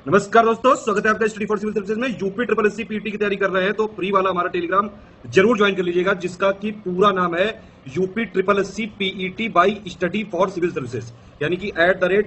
नमस्कार दोस्तों, स्वागत है आपका स्टडी फॉर सिविल सर्विसेज में। यूपी ट्रिपल एससी पीटी की तैयारी कर रहे हैं तो फ्री वाला हमारा टेलीग्राम जरूर ज्वाइन कर लीजिएगा, जिसका कि पूरा नाम है UP triple SC PET by study for civil services, यानी कि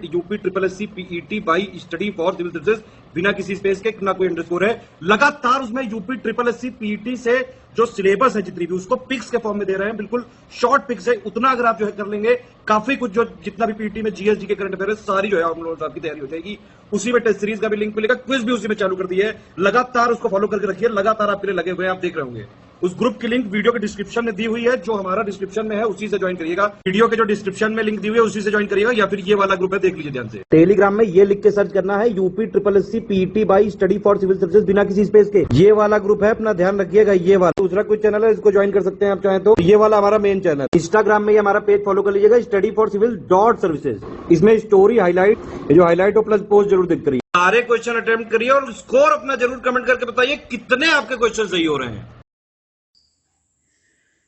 @UP triple SC PET by study for civil services, बिना किसी स्पेस के, ना कोई अंडरस्कोर है। लगातार उसमें यूपी ट्रिपल एससी पीईटी से जो सिलेबस है जितनी भी, उसको पिक्स के फॉर्म में दे रहे हैं, बिल्कुल शॉर्ट पिक्स है। उतना अगर आप जो है कर लेंगे, काफी कुछ जो जितना भी पीटी में जीएसजी के करंट अफेयर है, सारी जो है हम लोगों की तैयारी हो जाएगी। उसी में टेस्ट सीरीज का भी लिंक मिलेगा, क्विज भी उसी में चालू कर दी है। लगातार उसको फॉलो करके रखिए, लगातार आपके लिए लगे हुए हैं, आप देख रहे होंगे। उस ग्रुप की लिंक वीडियो के डिस्क्रिप्शन में दी हुई है, जो हमारा डिस्क्रिप्शन में है उसी से ज्वाइन करिएगा। वीडियो के जो डिस्क्रिप्शन में लिंक दी हुई है उसी से ज्वाइन करिएगा, या फिर ये वाला ग्रुप है, देख लीजिए ध्यान से। टेलीग्राम में ये लिख के सर्च करना है UP triple SC PET by study for civil services, बिना किसी स्पेस के। ये वाला ग्रुप है, अपना ध्यान रखिएगा। ये वाला दूसरा कोई चैनल है, इसको ज्वाइन कर सकते हैं आप चाहें तो। ये वाला हमारा मेन चैनल। इंस्टाग्राम में हमारा पेज फॉलो कर लीजिएगा, स्टडी फॉर सिविल .सर्विसेज। इसमें स्टोरी हाईलाइट, जो हाईलाइट हो प्लस पोस्ट जरूर देख करिए। सारे क्वेश्चन अटेम्प्ट करिए और स्कोर अपना जरूर कमेंट करके बताइए कितने आपके क्वेश्चन सही हो रहे हैं।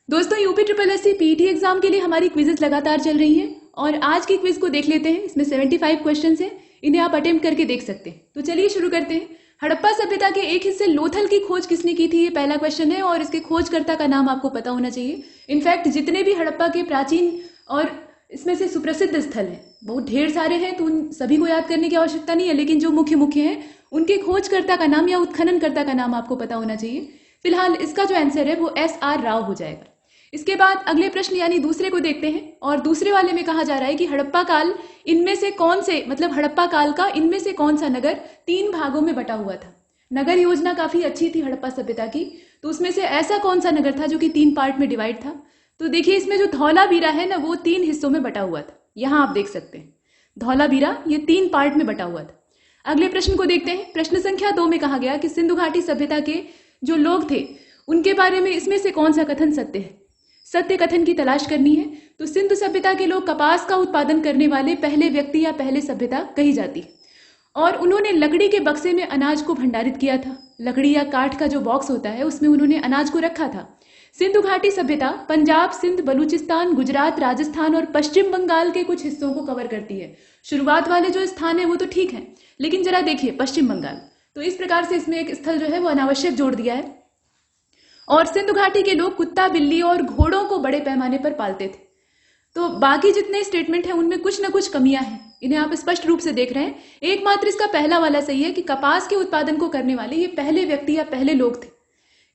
दोस्तों, UP triple SC PT exam के लिए हमारी क्विजेस लगातार चल रही हैं और आज की क्विज को देख लेते हैं। इसमें 75 क्वेश्चंस हैं, इन्हें आप अटेम्प्ट करके देख सकते हैं। तो चलिए शुरू करते हैं। हड़प्पा सभ्यता के एक हिस्से लोथल की खोज किसने की थी, ये पहला क्वेश्चन है और इसके खोजकर्ता का नाम आपको पता होना चाहिए। इनफैक्ट जितने भी हड़प्पा के प्राचीन और इसमें से सुप्रसिद्ध स्थल हैं, बहुत ढेर सारे हैं, तो उन सभी को याद करने की आवश्यकता नहीं है, लेकिन जो मुख्य मुख्य हैं उनके खोजकर्ता का नाम या उत्खननकर्ता का नाम आपको पता होना चाहिए। फिलहाल इसका जो आंसर है वो SR राव हो जाएगा। इसके बाद अगले प्रश्न यानी दूसरे को देखते हैं और दूसरे वाले में कहा जा रहा है कि हड़प्पा काल इनमें से कौन से, मतलब हड़प्पा काल का इनमें से कौन सा नगर 3 भागों में बटा हुआ था। नगर योजना काफी अच्छी थी हड़प्पा सभ्यता की, तो उसमें से ऐसा कौन सा नगर था जो कि 3 पार्ट में डिवाइड था। तो देखिए, इसमें जो धौलावीरा है ना, वो 3 हिस्सों में बटा हुआ था। यहां आप देख सकते हैं धौलावीरा ये 3 पार्ट में बटा हुआ था। अगले प्रश्न को देखते हैं। प्रश्न संख्या 2 में कहा गया कि सिंधु घाटी सभ्यता के जो लोग थे उनके बारे में इसमें से कौन सा कथन सत्य है। सत्य कथन की तलाश करनी है। तो सिंधु सभ्यता के लोग कपास का उत्पादन करने वाले पहले व्यक्ति या पहले सभ्यता कही जाती है और उन्होंने लकड़ी के बक्से में अनाज को भंडारित किया था। लकड़ी या काठ का जो बॉक्स होता है उसमें उन्होंने अनाज को रखा था। सिंधु घाटी सभ्यता पंजाब, सिंध, बलूचिस्तान, गुजरात, राजस्थान और पश्चिम बंगाल के कुछ हिस्सों को कवर करती है। शुरुआत वाले जो स्थान है वो तो ठीक है, लेकिन जरा देखिए पश्चिम बंगाल, तो इस प्रकार से इसमें एक स्थल जो है वो अनावश्यक जोड़ दिया है। और सिंधु घाटी के लोग कुत्ता, बिल्ली और घोड़ों को बड़े पैमाने पर पालते थे। तो बाकी जितने स्टेटमेंट हैं उनमें कुछ ना कुछ कमियां हैं, इन्हें आप स्पष्ट रूप से देख रहे हैं। एकमात्र इसका पहला वाला सही है कि कपास के उत्पादन को करने वाले ये पहले व्यक्ति या पहले लोग थे।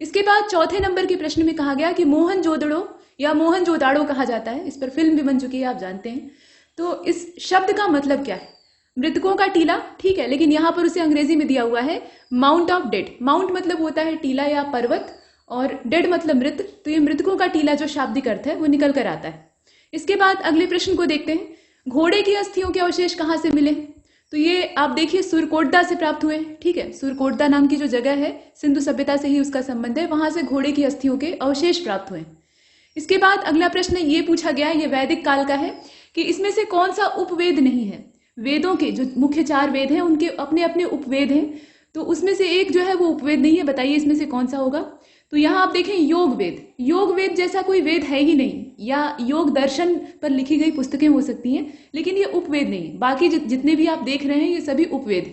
इसके बाद चौथे नंबर के प्रश्न में कहा गया कि मोहनजोदड़ो या मोहनजोदाड़ो कहा जाता है। इस पर फिल्म भी बन चुकी है, आप जानते हैं। तो इस शब्द का मतलब क्या है। मृतकों का टीला, ठीक है, लेकिन यहां पर उसे अंग्रेजी में दिया हुआ है माउंट ऑफ डेड। माउंट मतलब होता है टीला या पर्वत और डेड मतलब मृत, तो ये मृतकों का टीला जो शाब्दिक अर्थ है वो निकल कर आता है। इसके बाद अगले प्रश्न को देखते हैं। घोड़े की अस्थियों के अवशेष कहां से मिले। तो ये आप देखिए सुरकोटदा से प्राप्त हुए, ठीक है। सुरकोटदा नाम की जो जगह है, सिंधु सभ्यता से ही उसका संबंध है, वहां से घोड़े की अस्थियों के अवशेष प्राप्त हुए। इसके बाद अगला प्रश्न ये पूछा गया है, ये वैदिक काल का है, कि इसमें से कौन सा उपवेद नहीं है। वेदों के जो मुख्य 4 वेद हैं उनके अपने अपने उपवेद हैं, तो उसमें से एक जो है वो उपवेद नहीं है। बताइए इसमें से कौन सा होगा। तो यहां आप देखें योग वेद। योग वेद जैसा कोई वेद है ही नहीं, या योग दर्शन पर लिखी गई पुस्तकें हो सकती हैं, लेकिन ये उपवेद नहीं। बाकी जितने भी आप देख रहे हैं ये सभी उपवेद।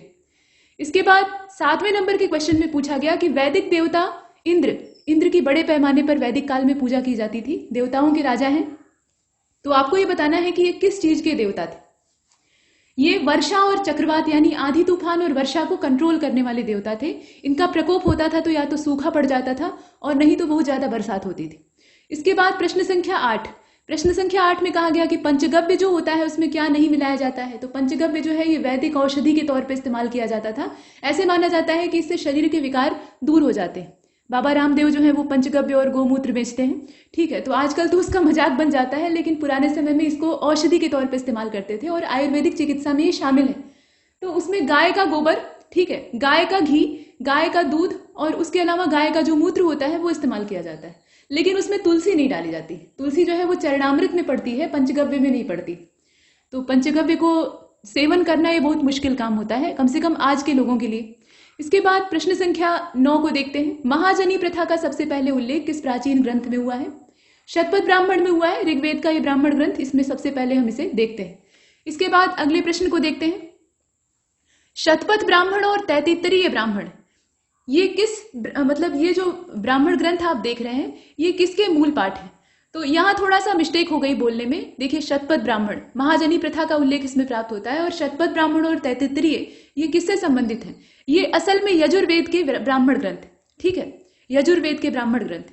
इसके बाद 7वें नंबर के क्वेश्चन में पूछा गया कि वैदिक देवता इंद्र की बड़े पैमाने पर वैदिक काल में पूजा की जाती थी, देवताओं के राजा हैं। तो आपको ये बताना है कि ये किस चीज के देवता थे। ये वर्षा और चक्रवात यानी आंधी तूफान और वर्षा को कंट्रोल करने वाले देवता थे। इनका प्रकोप होता था तो या तो सूखा पड़ जाता था और नहीं तो बहुत ज्यादा बरसात होती थी। इसके बाद प्रश्न संख्या 8। प्रश्न संख्या 8 में कहा गया कि पंचगव्य जो होता है उसमें क्या नहीं मिलाया जाता है। तो पंचगव्य जो है ये वैदिक औषधि के तौर पर इस्तेमाल किया जाता था। ऐसे माना जाता है कि इससे शरीर के विकार दूर हो जाते हैं। बाबा रामदेव जो है वो पंचगव्य और गोमूत्र बेचते हैं, ठीक है। तो आजकल तो उसका मजाक बन जाता है, लेकिन पुराने समय में इसको औषधि के तौर पर इस्तेमाल करते थे और आयुर्वेदिक चिकित्सा में ये शामिल है। तो उसमें गाय का गोबर, ठीक है, गाय का घी, गाय का दूध और उसके अलावा गाय का जो मूत्र होता है वो इस्तेमाल किया जाता है, लेकिन उसमें तुलसी नहीं डाली जाती। तुलसी जो है वो चरणामृत में पड़ती है, पंचगव्य में नहीं पड़ती। तो पंचगव्य को सेवन करना ये बहुत मुश्किल काम होता है, कम से कम आज के लोगों के लिए। इसके बाद प्रश्न संख्या 9 को देखते हैं। महाजनी प्रथा का सबसे पहले उल्लेख किस प्राचीन ग्रंथ में हुआ है। शतपथ ब्राह्मण में हुआ है, ऋग्वेद का ये ब्राह्मण ग्रंथ, इसमें सबसे पहले हम इसे देखते हैं। इसके बाद अगले प्रश्न को देखते हैं। शतपथ ब्राह्मण और तैत्तिरीय ब्राह्मण, ये किस मतलब ये जो ब्राह्मण ग्रंथ आप देख रहे हैं ये किसके मूल पाठ है? तो यहाँ थोड़ा सा मिस्टेक हो गई बोलने में। देखिए शतपथ ब्राह्मण, महाजनी प्रथा का उल्लेख इसमें प्राप्त होता है, और शतपथ ब्राह्मण और तैत्तिरीय ये किससे संबंधित है? ये असल में यजुर्वेद के ब्राह्मण ग्रंथ, ठीक है, यजुर्वेद के ब्राह्मण ग्रंथ।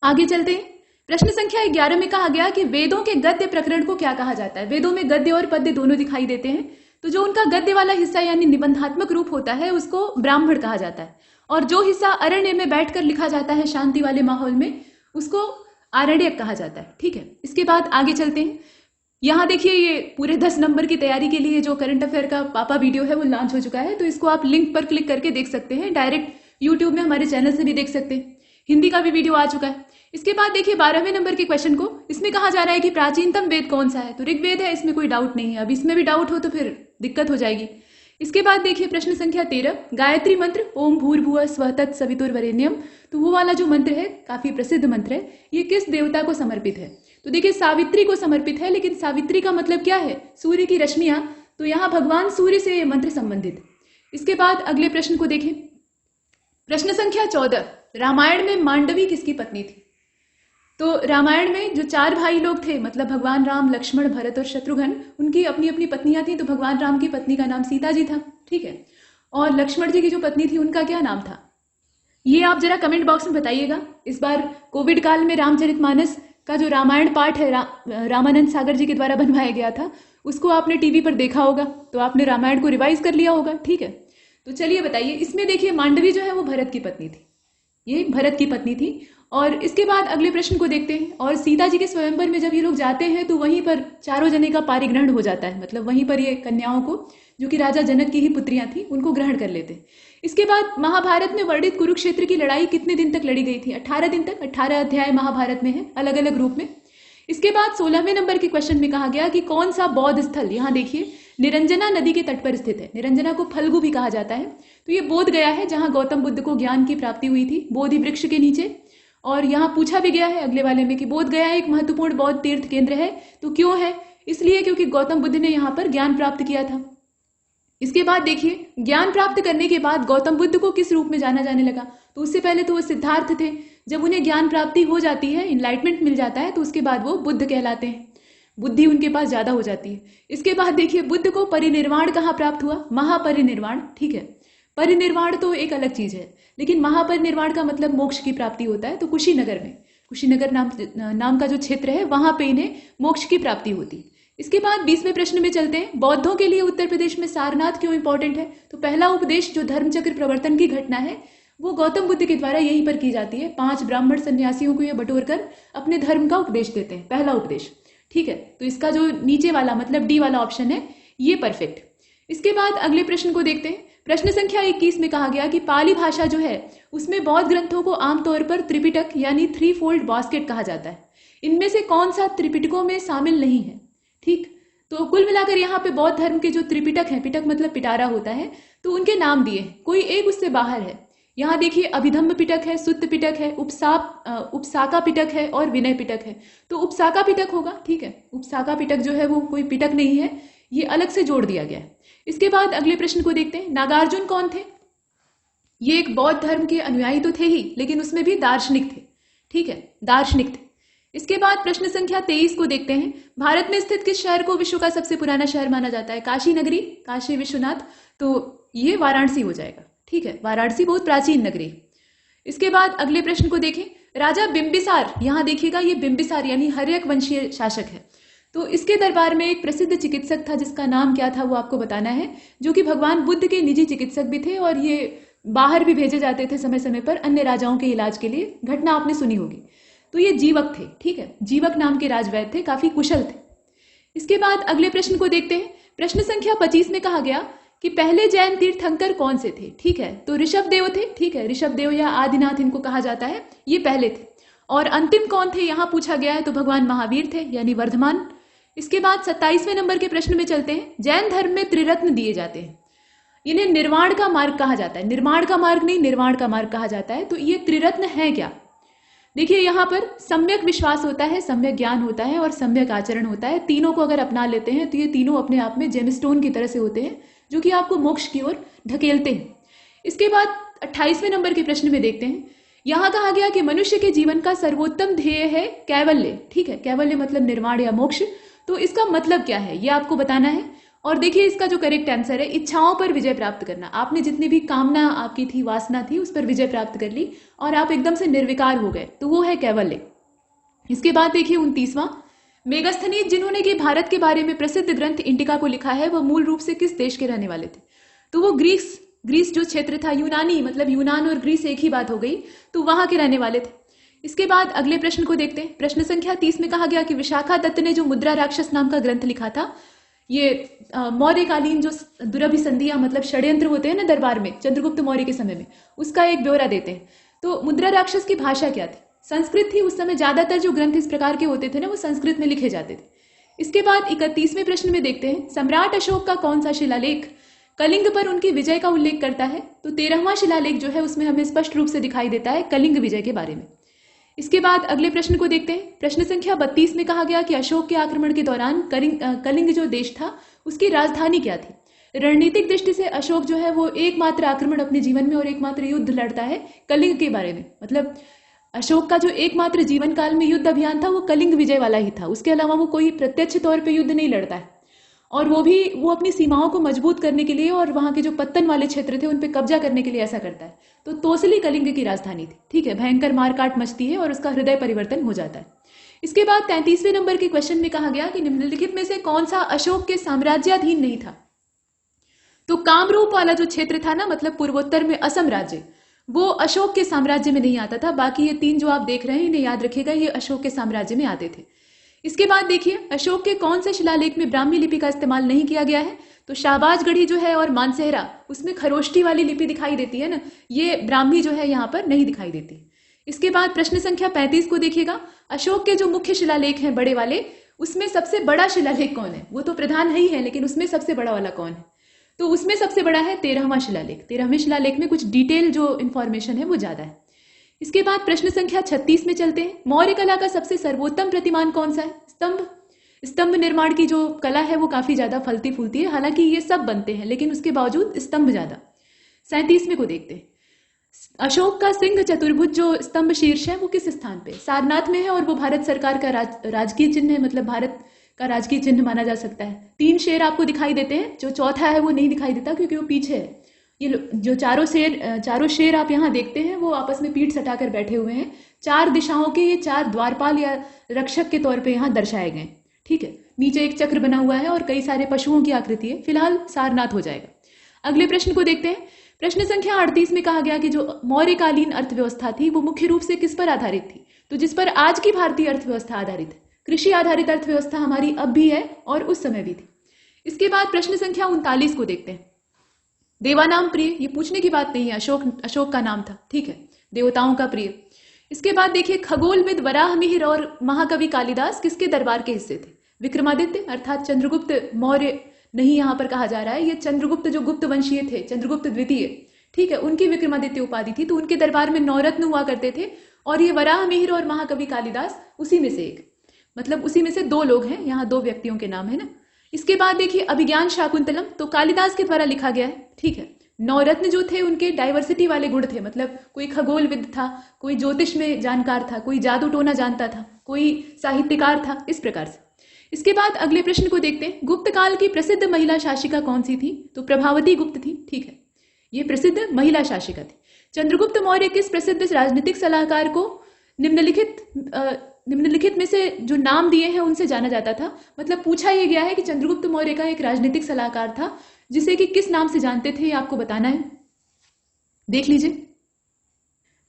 आगे चलते हैं। प्रश्न संख्या 11 में कहा गया कि वेदों के गद्य प्रकरण को क्या कहा जाता है? वेदों में गद्य और पद्य दोनों दिखाई देते हैं, तो जो उनका गद्य वाला हिस्सा यानी निबंधात्मक रूप होता है उसको ब्राह्मण कहा जाता है, और जो हिस्सा अरण्य में बैठकर लिखा जाता है शांति वाले माहौल में उसको आरण्यक कहा जाता है, ठीक है। इसके बाद आगे चलते हैं। यहाँ देखिए ये पूरे 10 नंबर की तैयारी के लिए जो करंट अफेयर का पापा वीडियो है वो लॉन्च हो चुका है, तो इसको आप लिंक पर क्लिक करके देख सकते हैं, डायरेक्ट यूट्यूब में हमारे चैनल से भी देख सकते हैं। हिंदी का भी वीडियो आ चुका है। इसके बाद देखिए 12वें नंबर के क्वेश्चन को, इसमें कहा जा रहा है कि प्राचीनतम वेद कौन सा है? तो ऋग्वेद है, इसमें कोई डाउट नहीं है। अब इसमें भी डाउट हो तो फिर दिक्कत हो जाएगी। इसके बाद देखिए प्रश्न संख्या 13, गायत्री मंत्र ओम भूर्भुवः स्वः तत् सवितुर्वरेण्यम, तो वो वाला जो मंत्र है काफी प्रसिद्ध मंत्र है, ये किस देवता को समर्पित है? तो देखिए सावित्री को समर्पित है, लेकिन सावित्री का मतलब क्या है? सूर्य की रश्मियां, तो यहाँ भगवान सूर्य से ये मंत्र संबंधित। इसके बाद अगले प्रश्न को देखें। प्रश्न संख्या 14, रामायण में मांडवी किसकी पत्नी थी? तो रामायण में जो 4 भाई लोग थे, मतलब भगवान राम, लक्ष्मण, भरत और शत्रुघ्न, उनकी अपनी अपनी पत्नियां थी। तो भगवान राम की पत्नी का नाम सीता जी था, ठीक है, और लक्ष्मण जी की जो पत्नी थी उनका क्या नाम था? ये आप जरा कमेंट बॉक्स में बताइएगा। इस बार कोविड काल में रामचरितमानस का जो रामायण पाठ है रामानंद सागर जी के द्वारा बनवाया गया था, उसको आपने टीवी पर देखा होगा, तो आपने रामायण को रिवाइज कर लिया होगा, ठीक है। तो चलिए बताइए, इसमें देखिए मांडवी जो है वो भरत की पत्नी थी, ये भरत की पत्नी थी। और इसके बाद अगले प्रश्न को देखते हैं। और सीता जी के स्वयंवर में जब ये लोग जाते हैं तो वहीं पर चारों जने का पारिग्रहण हो जाता है, मतलब वहीं पर ये कन्याओं को, जो कि राजा जनक की ही पुत्रियां थी, उनको ग्रहण कर लेते हैं। इसके बाद महाभारत में वर्णित कुरुक्षेत्र की लड़ाई कितने दिन तक लड़ी गई थी? 18 दिन तक। 18 अध्याय महाभारत में है, अलग अलग रूप में। इसके बाद 16वें नंबर के क्वेश्चन में कहा गया कि कौन सा बौद्ध स्थल, यहाँ देखिए निरंजना नदी के तट पर स्थित है। निरंजना को फल्गु भी कहा जाता है। तो ये बोध गया है, जहां गौतम बुद्ध को ज्ञान की प्राप्ति हुई थी, बोधि वृक्ष के नीचे। और यहाँ पूछा भी गया है अगले वाले में कि बोध गया एक महत्वपूर्ण बौद्ध तीर्थ केंद्र है। तो क्यों है? इसलिए क्योंकि गौतम बुद्ध ने यहाँ पर ज्ञान प्राप्त किया था। इसके बाद देखिए, ज्ञान प्राप्त करने के बाद गौतम बुद्ध को किस रूप में जाना जाने लगा? तो उससे पहले तो वो सिद्धार्थ थे। जब उन्हें ज्ञान प्राप्ति हो जाती है, इनलाइटमेंट मिल जाता है, तो उसके बाद वो बुद्ध कहलाते हैं, बुद्धि उनके पास ज्यादा हो जाती है। इसके बाद देखिए बुद्ध को परिनिर्वाण कहाँ प्राप्त हुआ? महापरिनिर्वाण, ठीक है। परिनिर्वाण तो एक अलग चीज है, लेकिन महापरिनिर्वाण का मतलब मोक्ष की प्राप्ति होता है। तो कुशीनगर में, कुशीनगर नाम का जो क्षेत्र है, वहां पे इन्हें मोक्ष की प्राप्ति होती। इसके बाद 20वें प्रश्न में चलते हैं। बौद्धों के लिए उत्तर प्रदेश में सारनाथ क्यों इंपॉर्टेंट है? तो पहला उपदेश जो धर्मचक्र प्रवर्तन की घटना है वो गौतम बुद्ध के द्वारा यहीं पर की जाती है। 5 ब्राह्मण सन्यासियों को ये बटोर कर अपने धर्म का उपदेश देते हैं, पहला उपदेश, ठीक है। तो इसका जो नीचे वाला मतलब डी वाला ऑप्शन है ये परफेक्ट। इसके बाद अगले प्रश्न को देखते हैं। प्रश्न संख्या 21 में कहा गया कि पाली भाषा जो है उसमें बौद्ध ग्रंथों को आमतौर पर त्रिपिटक यानी 3 फोल्ड बास्केट कहा जाता है। इनमें से कौन सा त्रिपिटकों में शामिल नहीं है? ठीक, तो कुल मिलाकर यहाँ पे बौद्ध धर्म के जो त्रिपिटक है, पिटक मतलब पिटारा होता है, तो उनके नाम दिए, कोई एक उससे बाहर है। यहाँ देखिए अभिधम्म पिटक है, सुत्त पिटक है, उपसाका पिटक है और विनय पिटक है। तो उपसाका पिटक होगा, ठीक है। उपसाका पिटक जो है वो कोई पिटक नहीं है, ये अलग से जोड़ दिया गया है। इसके बाद अगले प्रश्न को देखते हैं। नागार्जुन कौन थे? ये एक बौद्ध धर्म के अनुयायी तो थे ही, लेकिन उसमें भी दार्शनिक थे, ठीक है, दार्शनिक थे। इसके बाद प्रश्न संख्या 23 को देखते हैं। भारत में स्थित किस शहर को विश्व का सबसे पुराना शहर माना जाता है? काशी नगरी, काशी विश्वनाथ, तो ये वाराणसी हो जाएगा, ठीक है। वाराणसी बहुत प्राचीन नगरी। इसके बाद अगले प्रश्न को देखें। राजा बिंबिसार, यहां देखिएगा ये बिंबिसार यानी हर्यक वंशीय शासक है। तो इसके दरबार में एक प्रसिद्ध चिकित्सक था जिसका नाम क्या था वो आपको बताना है, जो कि भगवान बुद्ध के निजी चिकित्सक भी थे और ये बाहर भी भेजे जाते थे समय समय पर अन्य राजाओं के इलाज के लिए। घटना आपने सुनी होगी। तो ये जीवक थे, ठीक है, जीवक नाम के राजवैद्य थे, काफी कुशल थे। इसके बाद अगले प्रश्न को देखते हैं। प्रश्न संख्या 25 में कहा गया कि पहले जैन तीर्थंकर कौन से थे? ठीक है, तो ऋषभ देव थे, ठीक है, ऋषभ देव या आदिनाथ इनको कहा जाता है, ये पहले थे। और अंतिम कौन थे यहां पूछा गया है, तो भगवान महावीर थे यानी वर्धमान। इसके बाद 27वें नंबर के प्रश्न में चलते हैं। जैन धर्म में त्रिरत्न दिए जाते हैं, इन्हें निर्वाण का मार्ग कहा जाता है, निर्माण का मार्ग नहीं, निर्वाण का मार्ग कहा जाता है। तो ये त्रिरत्न है क्या? देखिए यहाँ पर सम्यक विश्वास होता है, सम्यक ज्ञान होता है और सम्यक आचरण होता है। तीनों को अगर अपना लेते हैं तो ये तीनों अपने आप में जेमस्टोन की तरह से होते हैं जो कि आपको मोक्ष की ओर ढकेलते हैं। इसके बाद 28वें नंबर के प्रश्न में देखते हैं। यहां कहा गया कि मनुष्य के जीवन का सर्वोत्तम ध्येय है कैवल्य। ठीक है, कैवल्य मतलब निर्वाण या मोक्ष। तो इसका मतलब क्या है ये आपको बताना है। और देखिए इसका जो करेक्ट आंसर है, इच्छाओं पर विजय प्राप्त करना। आपने जितनी भी कामना आपकी थी, वासना थी, उस पर विजय प्राप्त कर ली और आप एकदम से निर्विकार हो गए, तो वो है कैवल्य। इसके बाद देखिए 29वां, मेगास्थनीज जिन्होंने कि भारत के बारे में प्रसिद्ध ग्रंथ इंडिका को लिखा है, वह मूल रूप से किस देश के रहने वाले थे? तो वो ग्रीस जो क्षेत्र था, यूनानी मतलब यूनान और ग्रीस एक ही बात हो गई, तो वहां के रहने वाले थे। इसके बाद अगले प्रश्न को देखते हैं। प्रश्न संख्या 30 में कहा गया कि विशाखा दत्त ने जो मुद्रा राक्षस नाम का ग्रंथ लिखा था, ये मौर्यकालीन जो दुराभिसंधियां मतलब षड्यंत्र होते हैं ना दरबार में चंद्रगुप्त मौर्य के समय में, उसका एक ब्यौरा देते हैं। तो मुद्रा राक्षस की भाषा क्या थी? संस्कृत थी। उस समय ज्यादातर जो ग्रंथ इस प्रकार के होते थे ना, वो संस्कृत में लिखे जाते थे। इसके बाद 31वें प्रश्न में देखते हैं, सम्राट अशोक का कौन सा शिलालेख कलिंग पर उनकी विजय का उल्लेख करता है? तो 13वां शिलालेख जो है उसमें हमें स्पष्ट रूप से दिखाई देता है कलिंग विजय के बारे में। इसके बाद अगले प्रश्न को देखते हैं। प्रश्न संख्या 32 में कहा गया कि अशोक के आक्रमण के दौरान कलिंग जो देश था उसकी राजधानी क्या थी? रणनीतिक दृष्टि से अशोक जो है वो एकमात्र आक्रमण अपने जीवन में और एकमात्र युद्ध लड़ता है कलिंग के बारे में। मतलब अशोक का जो एकमात्र जीवन काल में युद्ध अभियान था वो कलिंग विजय वाला ही था। उसके अलावा वो कोई प्रत्यक्ष तौर पे युद्ध नहीं लड़ता है। और वो अपनी सीमाओं को मजबूत करने के लिए और वहां के जो पत्तन वाले क्षेत्र थे उन पे कब्जा करने के लिए ऐसा करता है। तो तोसली कलिंग की राजधानी थी। ठीक है, भयंकर मारकाट मचती है और उसका हृदय परिवर्तन हो जाता है। इसके बाद 33वें नंबर के क्वेश्चन में कहा गया कि निम्नलिखित में से कौन सा अशोक के साम्राज्याधीन नहीं था? तो कामरूप वाला जो क्षेत्र था ना, मतलब पूर्वोत्तर में असम राज्य, वो अशोक के साम्राज्य में नहीं आता था। बाकी ये 3 जो आप देख रहे हैं इन्हें याद रखिएगा, ये अशोक के साम्राज्य में आते थे। इसके बाद देखिए अशोक के कौन से शिलालेख में ब्राह्मी लिपि का इस्तेमाल नहीं किया गया है? तो शाहबाजगढ़ी जो है और मानसेहरा, उसमें खरोष्टी वाली लिपि दिखाई देती है ना, ये ब्राह्मी जो है यहाँ पर नहीं दिखाई देती। इसके बाद प्रश्न संख्या 35 को देखिएगा। अशोक के जो मुख्य शिलालेख हैं बड़े वाले, उसमें सबसे बड़ा शिलालेख कौन है? वो तो प्रधान ही है, लेकिन उसमें सबसे बड़ा वाला कौन है? तो उसमें सबसे बड़ा है 13वां शिलालेख। 13वें शिलालेख में कुछ डिटेल जो इंफॉर्मेशन है वो ज्यादा है। इसके बाद प्रश्न संख्या 36 में चलते हैं। मौर्य कला का सबसे सर्वोत्तम प्रतिमान कौन सा है? स्तंभ निर्माण की जो कला है वो काफी ज्यादा फलती फूलती है। हालांकि ये सब बनते हैं लेकिन उसके बावजूद स्तंभ ज्यादा। 37वें को देखते हैं। अशोक का सिंह चतुर्भुज जो स्तंभ शीर्ष है वो किस स्थान पे? सारनाथ में है और वो भारत सरकार का राजकीय चिन्ह है, मतलब भारत का राजकीय चिन्ह माना जा सकता है। 3 शेर आपको दिखाई देते हैं, जो चौथा है वो नहीं दिखाई देता क्योंकि वो पीछे है। ये जो चारों शेर आप यहाँ देखते हैं वो आपस में पीठ सटाकर बैठे हुए हैं। 4 दिशाओं के ये 4 द्वारपाल या रक्षक के तौर पे यहाँ दर्शाए गए। ठीक है, नीचे एक चक्र बना हुआ है और कई सारे पशुओं की आकृति है। फिलहाल सारनाथ हो जाएगा। अगले प्रश्न को देखते हैं। प्रश्न संख्या 38 में कहा गया कि जो मौर्यकालीन अर्थव्यवस्था थी वो मुख्य रूप से किस पर आधारित थी? तो जिस पर आज की भारतीय अर्थव्यवस्था आधारित है। कृषि आधारित अर्थव्यवस्था हमारी अब भी है और उस समय भी थी। इसके बाद प्रश्न संख्या 39 को देखते हैं। देवानाम प्रिय, ये पूछने की बात नहीं है, अशोक का नाम था। ठीक है, देवताओं का प्रिय। इसके बाद देखिए खगोलविद वराह मिहिर और महाकवि कालिदास किसके दरबार के हिस्से थे? विक्रमादित्य अर्थात चंद्रगुप्त मौर्य नहीं यहाँ पर कहा जा रहा है, ये चंद्रगुप्त जो गुप्त वंशीय थे, चंद्रगुप्त द्वितीय, ठीक है, उनकी विक्रमादित्य उपाधि थी। तो उनके दरबार में 9 रत्न हुआ करते थे और ये वराह मिहिर और महाकवि कालिदास उसी में से एक, मतलब उसी में से 2 लोग हैं। यहाँ 2 व्यक्तियों के नाम है ना। इसके बाद देखिए अभिज्ञान शाकुंतलम तो कालिदास के द्वारा लिखा गया है। ठीक है, 9 रत्न जो थे उनके डाइवर्सिटी वाले गुण थे, मतलब कोई खगोलविद था, कोई ज्योतिष में जानकार था, कोई जादू टोना जानता था, कोई साहित्यकार था, इस प्रकार से। इसके बाद अगले प्रश्न को देखते हैं। गुप्त काल की प्रसिद्ध महिला शासिका कौन सी थी? तो प्रभावती गुप्त थी। ठीक है, ये प्रसिद्ध महिला शासिका थी। चंद्रगुप्त मौर्य किस प्रसिद्ध राजनीतिक सलाहकार को निम्नलिखित में से जो नाम दिए हैं उनसे जाना जाता था? मतलब पूछा यह गया है कि चंद्रगुप्त मौर्य का एक राजनीतिक सलाहकार था जिसे कि किस नाम से जानते थे, ये आपको बताना है। देख लीजिए,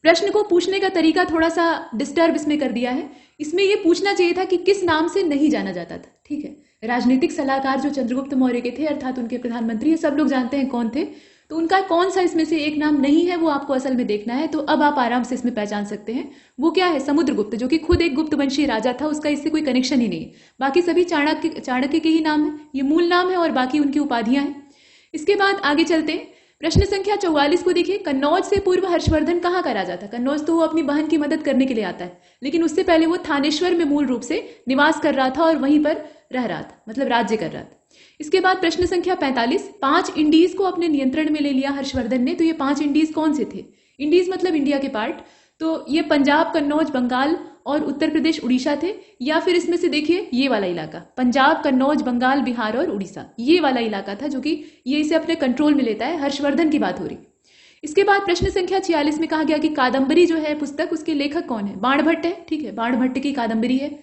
प्रश्न को पूछने का तरीका थोड़ा सा डिस्टर्ब इसमें कर दिया है। इसमें यह पूछना चाहिए था कि किस नाम से नहीं जाना जाता था। ठीक है, राजनीतिक सलाहकार जो चंद्रगुप्त मौर्य के थे अर्थात उनके प्रधानमंत्री, ये सब लोग जानते हैं कौन थे। तो उनका कौन सा इसमें से एक नाम नहीं है वो आपको असल में देखना है। तो अब आप आराम से इसमें पहचान सकते हैं। वो क्या है? समुद्रगुप्त, जो कि खुद एक गुप्त वंशीय राजा था, उसका इससे कोई कनेक्शन ही नहीं है। बाकी सभी चाणक्य के ही नाम है, ये मूल नाम है और बाकी उनकी उपाधियां हैं। इसके बाद आगे चलते हैं। प्रश्न संख्या 44 को देखिए। कन्नौज से पूर्व हर्षवर्धन कहाँ का राजा था? कन्नौज तो वो अपनी बहन की मदद करने के लिए आता है, लेकिन उससे पहले वो थानेश्वर में मूल रूप से निवास कर रहा था और वहीं पर रह रहा था, मतलब राज्य कर रहा था। इसके बाद प्रश्न संख्या 45, 5 इंडीज को अपने नियंत्रण में ले लिया हर्षवर्धन ने। तो ये 5 इंडीज कौन से थे? इंडीज मतलब इंडिया के पार्ट। तो ये पंजाब, कन्नौज, बंगाल और उत्तर प्रदेश, उड़ीसा थे। या फिर इसमें से देखिए ये वाला इलाका, पंजाब, कन्नौज, बंगाल, बिहार और उड़ीसा, ये वाला इलाका था जो कि ये इसे अपने कंट्रोल में लेता है। हर्षवर्धन की बात हो रही। इसके बाद प्रश्न संख्या 46 में कहा गया कि कादंबरी जो है पुस्तक, उसके लेखक कौन है? बाणभट्ट है। ठीक है, बाणभट्ट की कादंबरी है।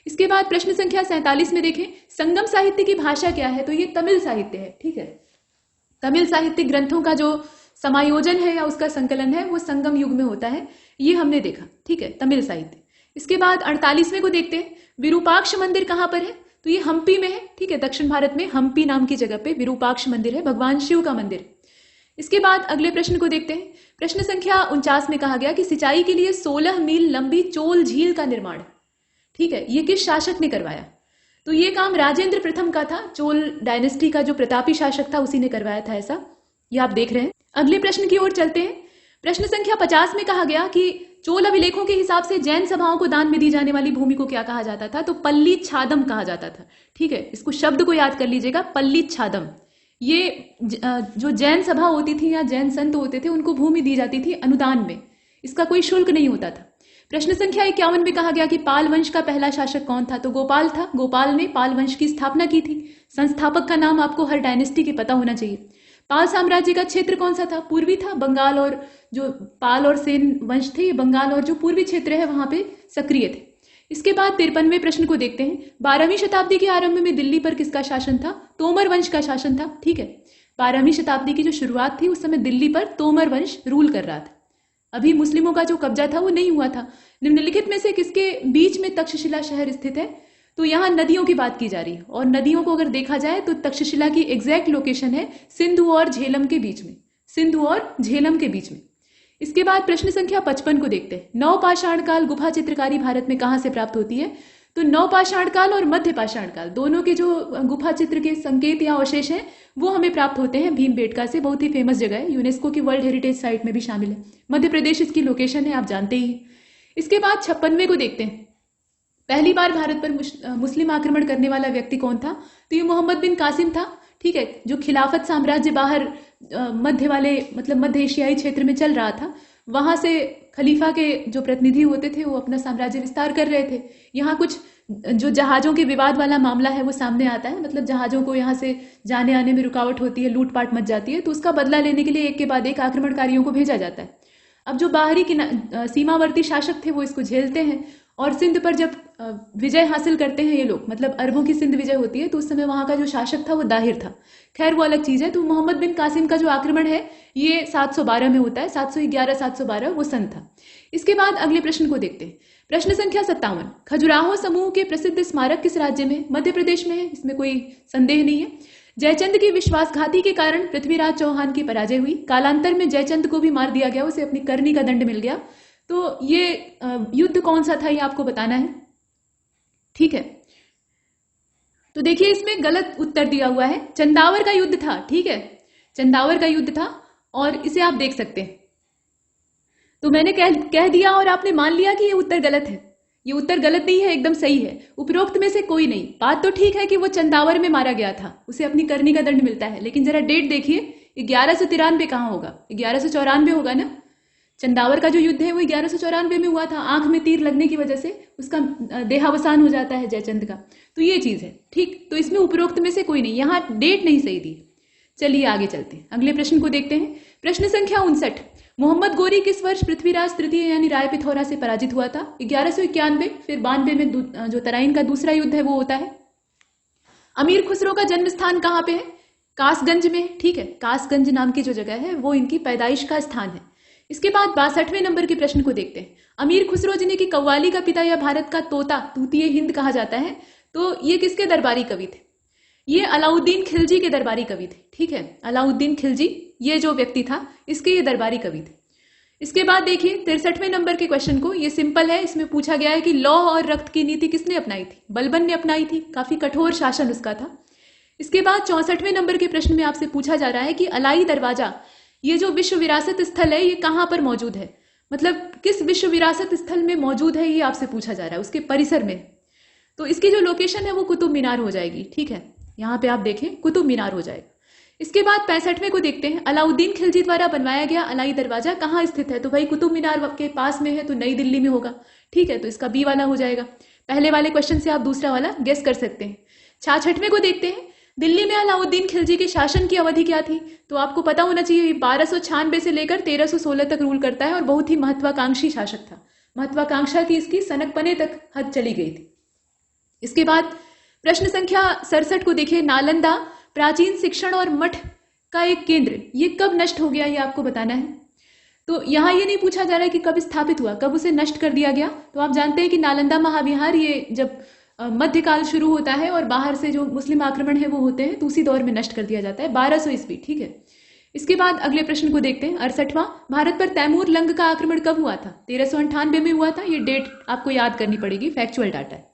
इसके बाद प्रश्न संख्या 47 में देखें, संगम साहित्य की भाषा क्या है? तो ये तमिल साहित्य है। ठीक है, तमिल साहित्यिक ग्रंथों का जो समायोजन है या उसका संकलन है वो संगम युग में होता है, ये हमने देखा। ठीक है, तमिल साहित्य। इसके बाद 48वें को देखते हैं, विरूपाक्ष मंदिर कहां पर है? तो ये हम्पी में है। ठीक है, दक्षिण भारत में हम्पी नाम की जगह पे विरूपाक्ष मंदिर है, भगवान शिव का मंदिर। इसके बाद अगले प्रश्न को देखते हैं। प्रश्न संख्या 49 में कहा गया कि सिंचाई के लिए 16 मील लंबी चोल झील का निर्माण, ठीक है, ये किस शासक ने करवाया? तो ये काम राजेंद्र प्रथम का था। चोल डायनेस्टी का जो प्रतापी शासक था उसी ने करवाया था ऐसा, ये आप देख रहे हैं। अगले प्रश्न की ओर चलते हैं। प्रश्न संख्या 50 में कहा गया कि चोल अभिलेखों के हिसाब से जैन सभाओं को दान में दी जाने वाली भूमि को क्या कहा जाता था? तो पल्ली छादम कहा जाता था। ठीक है, इसको शब्द को याद कर लीजिएगा, पल्ली छादम। ये जो जैन सभा होती थी या जैन संत होते थे उनको भूमि दी जाती थी अनुदान में, इसका कोई शुल्क नहीं होता था। प्रश्न संख्या 51 में कहा गया कि पाल वंश का पहला शासक कौन था? तो गोपाल था। गोपाल ने पाल वंश की स्थापना की थी। संस्थापक का नाम आपको हर डायनेस्टी के पता होना चाहिए। पाल साम्राज्य का क्षेत्र कौन सा था? पूर्वी था। बंगाल और जो पाल और सेन वंश थे, बंगाल और जो पूर्वी क्षेत्र है वहां पे सक्रिय थे। इसके बाद 53वें प्रश्न को देखते हैं। 12वीं शताब्दी के आरंभ में दिल्ली पर किसका शासन था? तोमर वंश का शासन था। ठीक है, 12वीं शताब्दी की जो शुरुआत थी उस समय दिल्ली पर तोमर वंश रूल कर रहा था। अभी मुस्लिमों का जो कब्जा था वो नहीं हुआ था। निम्नलिखित में से किसके बीच में तक्षशिला शहर स्थित है? तो यहाँ नदियों की बात की जा रही है और नदियों को अगर देखा जाए तो तक्षशिला की एग्जैक्ट लोकेशन है सिंधु और झेलम के बीच में, सिंधु और झेलम के बीच में। इसके बाद प्रश्न संख्या 55 को देखते हैं। नवपाषाण काल गुफा चित्रकारी भारत में कहां से प्राप्त होती है? तो नवपाषाण काल और मध्य पाषाण काल दोनों के जो गुफा चित्र के संकेत या अवशेष हैं वो हमें प्राप्त होते हैं भीमबेटका से। बहुत ही फेमस जगह है, यूनेस्को की वर्ल्ड हेरिटेज साइट में भी शामिल है। मध्य प्रदेश इसकी लोकेशन है, आप जानते ही। इसके बाद 56वें को देखते हैं। पहली बार भारत पर मुस्लिम आक्रमण करने वाला व्यक्ति कौन था? तो ये मोहम्मद बिन कासिम था। ठीक है, जो खिलाफत साम्राज्य बाहर मध्य वाले मतलब मध्य एशियाई क्षेत्र में चल रहा था, वहां से खलीफा के जो प्रतिनिधि होते थे वो अपना साम्राज्य विस्तार कर रहे थे। यहाँ कुछ जो जहाजों के विवाद वाला मामला है वो सामने आता है, मतलब जहाजों को यहाँ से जाने आने में रुकावट होती है, लूटपाट मच जाती है, तो उसका बदला लेने के लिए एक के बाद एक आक्रमणकारियों को भेजा जाता है। अब जो बाहरी सीमावर्ती शासक थे वो इसको झेलते हैं और सिंध पर जब विजय हासिल करते हैं ये लोग, मतलब अरबों की सिंध विजय होती है, तो उस समय वहां का जो शासक था वो दाहिर था। खैर वो अलग चीज है। तो मोहम्मद बिन कासिम का जो आक्रमण है ये 712 में होता है, 711 712 वो सन था। इसके बाद अगले प्रश्न को देखते हैं। प्रश्न संख्या 57, खजुराहो समूह के प्रसिद्ध स्मारक किस राज्य में? मध्य प्रदेश में है, इसमें कोई संदेह नहीं है। जयचंद की विश्वासघाती के कारण पृथ्वीराज चौहान की पराजय हुई। कालांतर में जयचंद को भी मार दिया गया, उसे अपनी करनी का दंड मिल गया। तो ये युद्ध कौन सा था ये आपको बताना है। ठीक है, तो देखिए इसमें गलत उत्तर दिया हुआ है, चंदावर का युद्ध था। ठीक है, चंदावर का युद्ध था और इसे आप देख सकते हैं। तो मैंने कह दिया और आपने मान लिया कि ये उत्तर गलत है। ये उत्तर गलत नहीं है, एकदम सही है। उपरोक्त में से कोई नहीं। बात तो ठीक है कि वो चंदावर में मारा गया था, उसे अपनी करनी का दंड मिलता है, लेकिन जरा डेट देखिए, 1193 कहाँ होगा? 1194 होगा ना। चंदावर का जो युद्ध है वो 1194 में हुआ था। आंख में तीर लगने की वजह से उसका देहावसान हो जाता है जयचंद का। तो ये चीज है। ठीक, तो इसमें उपरोक्त में से कोई नहीं, यहाँ डेट नहीं सही दी। चलिए आगे चलते हैं, अगले प्रश्न को देखते हैं। प्रश्न संख्या 59, मोहम्मद गोरी किस वर्ष पृथ्वीराज तृतीय यानी राय पिथौरा से पराजित हुआ था? 1191। फिर 92 में जो तराइन का दूसरा युद्ध है वो होता है। अमीर खुसरो का जन्म स्थान कहाँ पे है? कासगंज में। ठीक है, कासगंज नाम की जो जगह है वो इनकी पैदाइश का स्थान है। इसके बाद 62वें नंबर के प्रश्न को देखते हैं। अमीर खुसरो जिन्हें कि कव्वाली का पिता या भारत का तोता तूतीय हिंद कहा जाता है, तो ये किसके दरबारी कवि थे? ये अलाउद्दीन खिलजी के दरबारी कवि थे। ठीक है, अलाउद्दीन खिलजी ये जो व्यक्ति था इसके ये दरबारी कवि थे। इसके बाद देखिए 63वें नंबर के क्वेश्चन को, ये सिंपल है। इसमें पूछा गया है कि लौ और रक्त की नीति किसने अपनाई थी? बलबन ने अपनाई थी, काफी कठोर शासन उसका था। इसके बाद 64वें नंबर के प्रश्न में आपसे पूछा जा रहा है कि अलाई दरवाजा ये जो विश्व विरासत स्थल है ये कहाँ पर मौजूद है? मतलब किस विश्व विरासत स्थल में मौजूद है ये आपसे पूछा जा रहा है, उसके परिसर में। तो इसकी जो लोकेशन है वो कुतुब मीनार हो जाएगी। ठीक है, यहाँ पे आप देखें कुतुब मीनार हो जाएगा। इसके बाद 65वें को देखते हैं, अलाउद्दीन खिलजी द्वारा बनवाया गया अलाई दरवाजा कहाँ स्थित है? तो भाई कुतुब मीनार के पास में है, तो नई दिल्ली में होगा। ठीक है, तो इसका बी वाला हो जाएगा। पहले वाले क्वेश्चन से आप दूसरा वाला गेस कर सकते हैं। 66वें को देखते हैं, दिल्ली में अलाउद्दीन खिलजी के शासन की अवधि क्या थी? तो आपको पता होना चाहिए 1296 से लेकर 1316 तक रूल करता है और बहुत ही महत्वाकांक्षी शासक था। महत्वाकांक्षा की इसकी सनकपने तक हद चली गई थी। इसके बाद प्रश्न संख्या 67 को देखिए, नालंदा प्राचीन शिक्षण और मठ का एक केंद्र, ये कब नष्ट हो गया, ये आपको बताना है। तो यहाँ ये नहीं पूछा जा रहा है कि कब स्थापित हुआ, कब उसे नष्ट कर दिया गया। तो आप जानते हैं कि नालंदा महाविहार ये जब मध्यकाल शुरू होता है और बाहर से जो मुस्लिम आक्रमण है वो होते हैं, तो उसी दौर में नष्ट कर दिया जाता है, 1200 ईस्वी। ठीक है, इसके बाद अगले प्रश्न को देखते हैं, 68वां, भारत पर तैमूर लंग का आक्रमण कब हुआ था? 1398 में हुआ था। ये डेट आपको याद करनी पड़ेगी, फैक्चुअल डाटा है।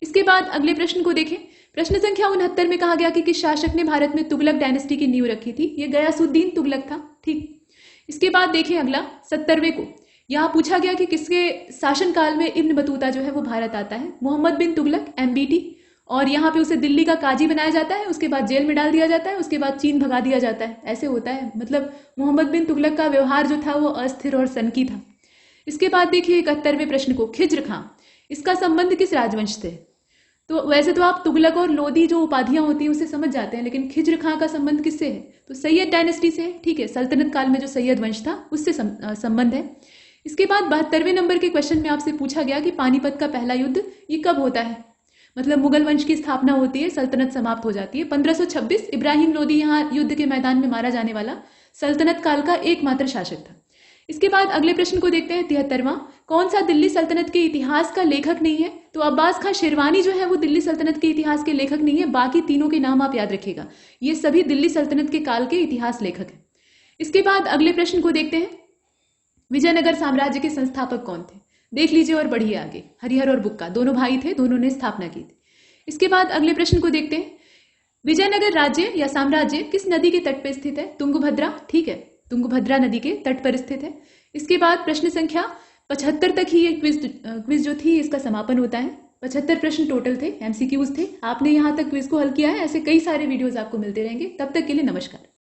इसके बाद अगले प्रश्न को देखें, प्रश्न संख्या 69 में कहा गया कि किस शासक ने भारत में तुगलक डायनेस्टी की नींव रखी थी? ये गयासुद्दीन तुगलक था। ठीक, इसके बाद देखें अगला 70वें को, यहाँ पूछा गया कि किसके शासनकाल में इब्न बतूता जो है वो भारत आता है? मोहम्मद बिन तुगलक, MBT। और यहाँ पे उसे दिल्ली का काजी बनाया जाता है, उसके बाद जेल में डाल दिया जाता है, उसके बाद चीन भगा दिया जाता है। ऐसे होता है, मतलब मोहम्मद बिन तुगलक का व्यवहार जो था वो अस्थिर और सनकी था। इसके बाद देखिए 71वें प्रश्न को, खिज्र खां, इसका संबंध किस राजवंश से? तो वैसे तो आप तुगलक और लोदी जो उपाधियां होती हैं उसे समझ जाते हैं, लेकिन खिज्र खां का संबंध किससे है? तो सैयद डायनेस्टी से है। ठीक है, सल्तनत काल में जो सैयद वंश था उससे संबंध है। इसके बाद 72वें नंबर के क्वेश्चन में आपसे पूछा गया कि पानीपत का पहला युद्ध ये कब होता है? मतलब मुगल वंश की स्थापना होती है, सल्तनत समाप्त हो जाती है 1526। इब्राहिम लोदी यहाँ युद्ध के मैदान में मारा जाने वाला सल्तनत काल का एकमात्र शासक था। इसके बाद अगले प्रश्न को देखते हैं, 73वां, कौन सा दिल्ली सल्तनत के इतिहास का लेखक नहीं है? तो अब्बास खां शेरवानी जो है वो दिल्ली सल्तनत के इतिहास के लेखक नहीं है। बाकी तीनों के नाम आप याद रखिएगा, ये सभी दिल्ली सल्तनत के काल के इतिहास लेखक हैं। इसके बाद अगले प्रश्न को देखते हैं, विजयनगर साम्राज्य के संस्थापक कौन थे? देख लीजिए और बढ़िए आगे, हरिहर और बुक्का दोनों भाई थे, दोनों ने स्थापना की थी। इसके बाद अगले प्रश्न को देखते हैं, विजयनगर राज्य या साम्राज्य किस नदी के तट पर स्थित है? तुंगभद्रा। ठीक है, तुंगभद्रा नदी के तट पर स्थित है। इसके बाद प्रश्न संख्या 75 तक ही ये क्विज जो थी इसका समापन होता है। 75 प्रश्न टोटल थे, MCQs थे। आपने यहाँ तक क्विज को हल किया है, ऐसे कई सारे वीडियोस आपको मिलते रहेंगे। तब तक के लिए नमस्कार।